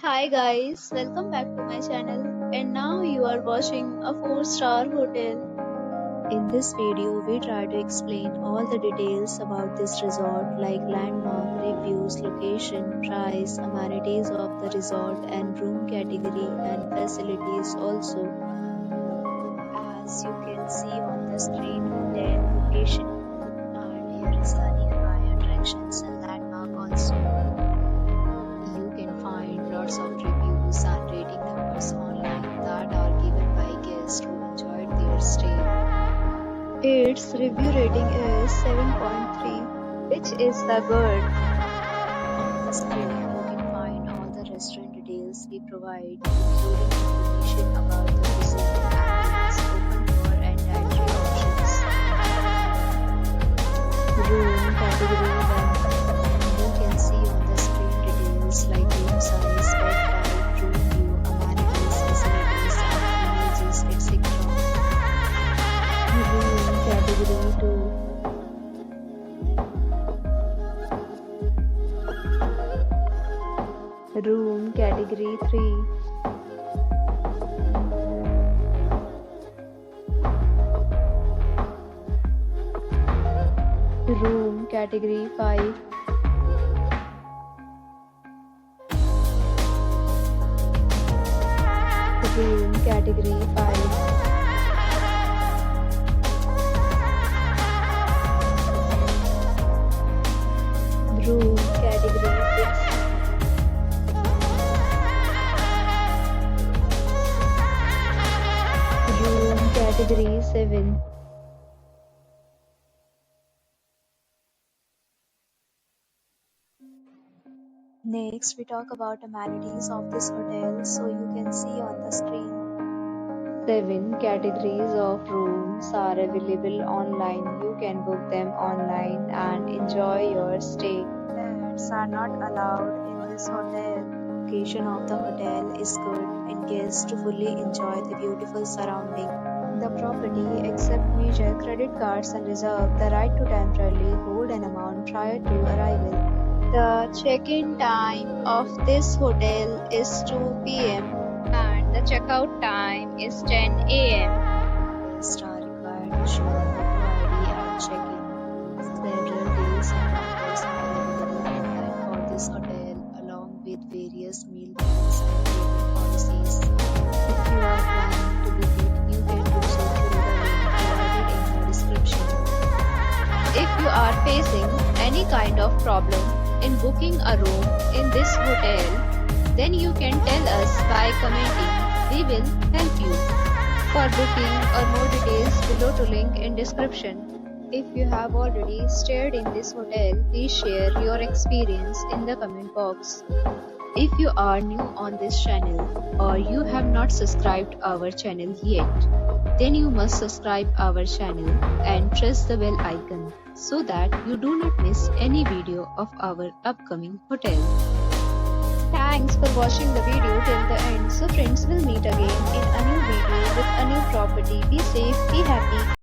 Hi guys, welcome back to my channel and now you are watching a 4-star hotel. In this video, we try to explain all the details about this resort like landmark, reviews, location, price, amenities of the resort and room category and facilities also. As you can see on the screen, hotel location and here is the nearby attractions and landmark also. You can find lots of reviews and rating numbers online that are given by guests who enjoyed their stay. Its review rating is 7.3, which is the good. On the screen, you can find all the restaurant details we provide, including information about the cuisine and its open door and dietary options. Room category 1. You can see on the screen details like room size, bed type, room view, amenities, facilities, and images, etc. Room category 2. Room category 3. Room category 5. Room category 5. Room category 6. Room category 7. Next, we talk about amenities of this hotel, so you can see on the screen. 7 categories of rooms are available online. You can book them online and enjoy your stay. Pets are not allowed in this hotel. Location of the hotel is good and guests to fully enjoy the beautiful surrounding. The property accepts major credit cards and reserve the right to temporarily hold an amount prior to arrival. The check-in time of this hotel is 2 p.m. and the checkout time is 10 a.m. Guests are required to show a photo ID and check-in. Several days and offers are available online for this hotel along with various meal plans and payment policies. If you are planning to book it, you can do so through the link provided in the description. If you are facing any kind of problem in booking a room in this hotel, then you can tell us by commenting. We will help you. For booking or more details, below to link in description. If you have already stayed in this hotel, please share your experience in the comment box. If you are new on this channel or you have not subscribed our channel yet, then you must subscribe our channel and press the bell icon so that you do not miss any video of our upcoming hotel. Thanks for watching the video till the end. So friends, will meet again in a new video with a new property. Be safe, be happy.